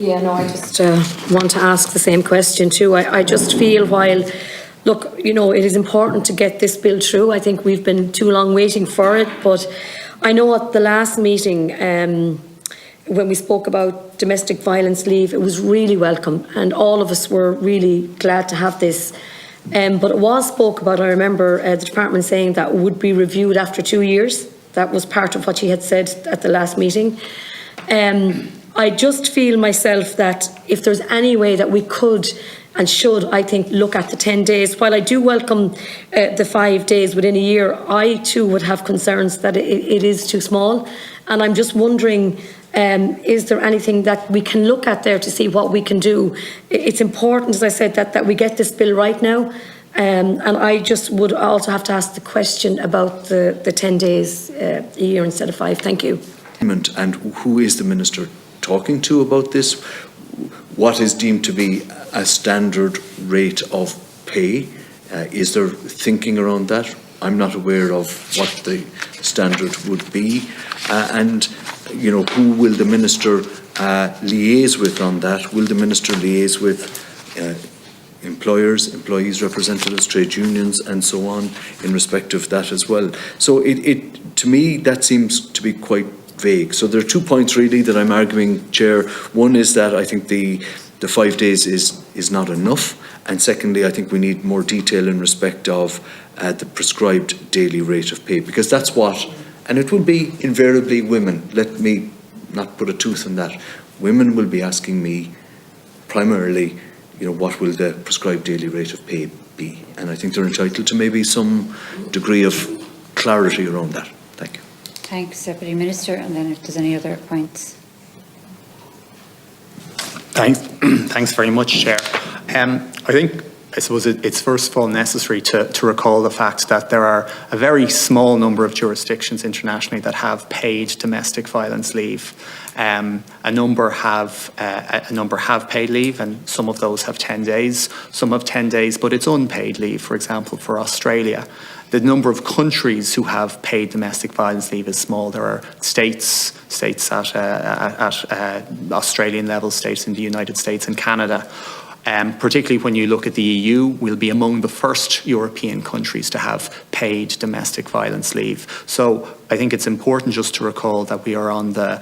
Yeah, no, I just want to ask the same question too. I just feel look, you know, it is important to get this bill through. I think we've been too long waiting for it, but I know at the last meeting, when we spoke about domestic violence leave, it was really welcome and all of us were really glad to have this. But it was spoke about, I remember the department saying that would be reviewed after 2 years. That was part of what she had said at the last meeting. I just feel myself that if there's any way that we could and should, I think, look at the 10 days. While I do welcome the 5 days within a year, I too would have concerns that it is too small. And I'm just wondering, is there anything that we can look at there to see what we can do? It's important, as I said, that we get this bill right now. And I just would also have to ask the question about the 10 days a year instead of 5. Thank you. And who is the Minister talking to about this? What is deemed to be a standard rate of pay? Is there thinking around that? I'm not aware of what the standard would be. And, you know, who will the Minister liaise with on that? Will the Minister liaise with employers, employees' representatives, trade unions and so on in respect of that as well? So to me, that seems to be quite vague. So there are 2 points really that I'm arguing, Chair. One is that I think the 5 days is not enough, and secondly, I think we need more detail in respect of the prescribed daily rate of pay, because that's what, and it will be invariably women. Let me not put a tooth in that. Women will be asking me primarily, you know, what will the prescribed daily rate of pay be? And I think they're entitled to maybe some degree of clarity around that. Thank you. Thanks, Deputy Minister. And then if there's any other points. Thanks very much, Chair. I suppose it's first of all necessary to recall the fact that there are a very small number of jurisdictions internationally that have paid domestic violence leave. A number have paid leave, and some of those have 10 days. Some have 10 days, but it's unpaid leave. For example, for Australia, the number of countries who have paid domestic violence leave is small. There are states at Australian level, states in the United States and Canada. Particularly when you look at the EU, we'll be among the first European countries to have paid domestic violence leave. So I think it's important just to recall that we are on the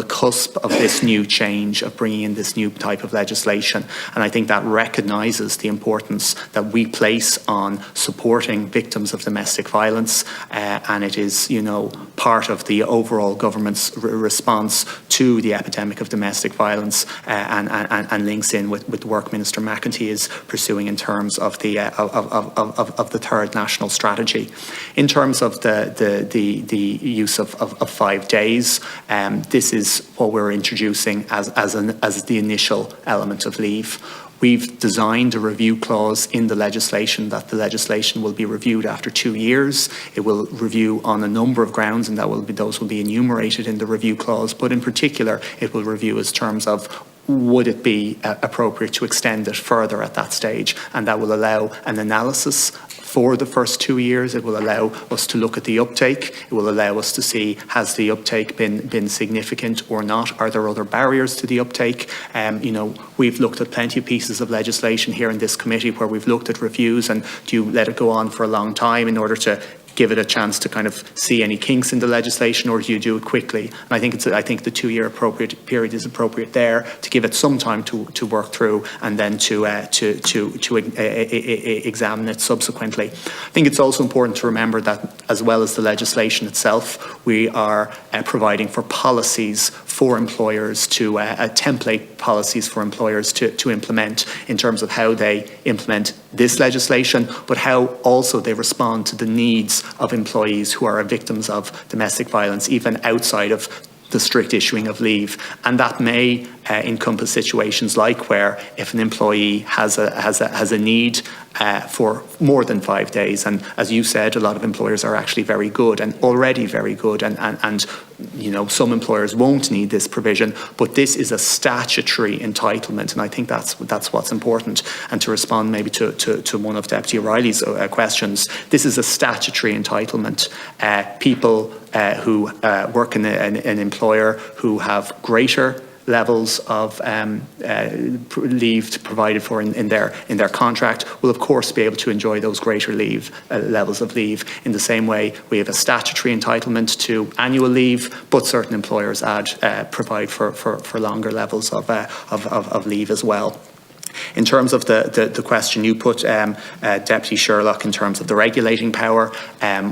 cusp of this new change, of bringing in this new type of legislation. And I think that recognises the importance that we place on supporting victims of domestic violence. And it is, you know, part of the overall government's response to the epidemic of domestic violence, and links in with the work Minister McEntee is pursuing in terms of the third national strategy. In terms of the use of 5 days, this is what we're introducing as the initial element of leave. We've designed a review clause in the legislation, that the legislation will be reviewed after 2 years. It will review on a number of grounds, and those will be enumerated in the review clause. But in particular, it will review as terms of, would it be appropriate to extend it further at that stage? And that will allow an analysis for the first 2 years. It will allow us to look at the uptake. It will allow us to see, has the uptake been significant or not? Are there other barriers to the uptake? You know, we've looked at plenty of pieces of legislation here in this committee where we've looked at reviews, and do you let it go on for a long time in order to give it a chance to kind of see any kinks in the legislation, or do you do it quickly? And I think the 2 year appropriate period is appropriate there to give it some time to work through, and then to examine it subsequently. I think it's also important to remember that, as well as the legislation itself, we are providing for policies for employers to template policies for employers to implement, in terms of how they implement this legislation, but how also they respond to the needs of employees who are victims of domestic violence, even outside of the strict issuing of leave. And that may encompass situations like where, if an employee has a need for more than 5 days, and as you said, a lot of employers are actually very good, and already very good, and you know, some employers won't need this provision, but this is a statutory entitlement, and I think that's what's important. And to respond maybe to one of Deputy O'Reilly's questions, this is a statutory entitlement. People who work in an employer who have greater levels of leave provided for in their contract will of course be able to enjoy those greater leave levels of leave. In the same way, we have a statutory entitlement to annual leave, but certain employers provide for longer levels of leave as well. In terms of the question you put, Deputy Sherlock, in terms of the regulating power,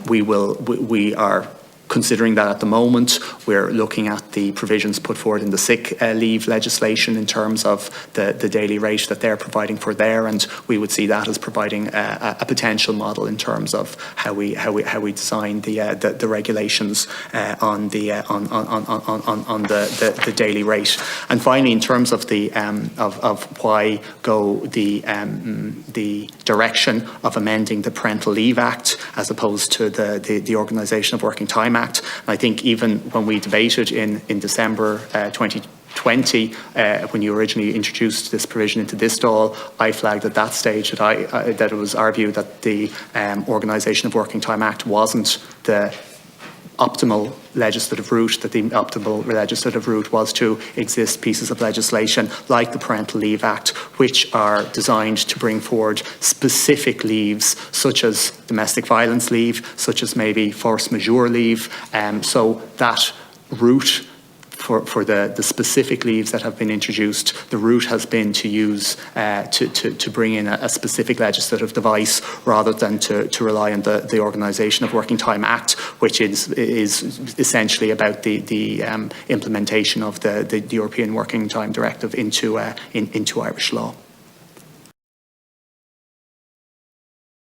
we are considering that at the moment. We're looking at the provisions put forward in the sick leave legislation in terms of the daily rate that they're providing for there, and we would see that as providing a potential model in terms of how we design the regulations on the daily rate. And finally, in terms of the of why go the direction of amending the Parental Leave Act as opposed to the Organisation of Working Time Act. I think even when we debated in December 2020, when you originally introduced this provision into this Dáil, I flagged at that stage that it was our view that the Organisation of Working Time Act wasn't the optimal legislative route, that the optimal legislative route was to exist pieces of legislation like the Parental Leave Act, which are designed to bring forward specific leaves, such as domestic violence leave, such as maybe force majeure leave. So that route for the specific leaves that have been introduced, the route has been to use to bring in a specific legislative device rather than to rely on the Organisation of Working Time Act, which is essentially about the implementation of the European Working Time Directive into Irish law.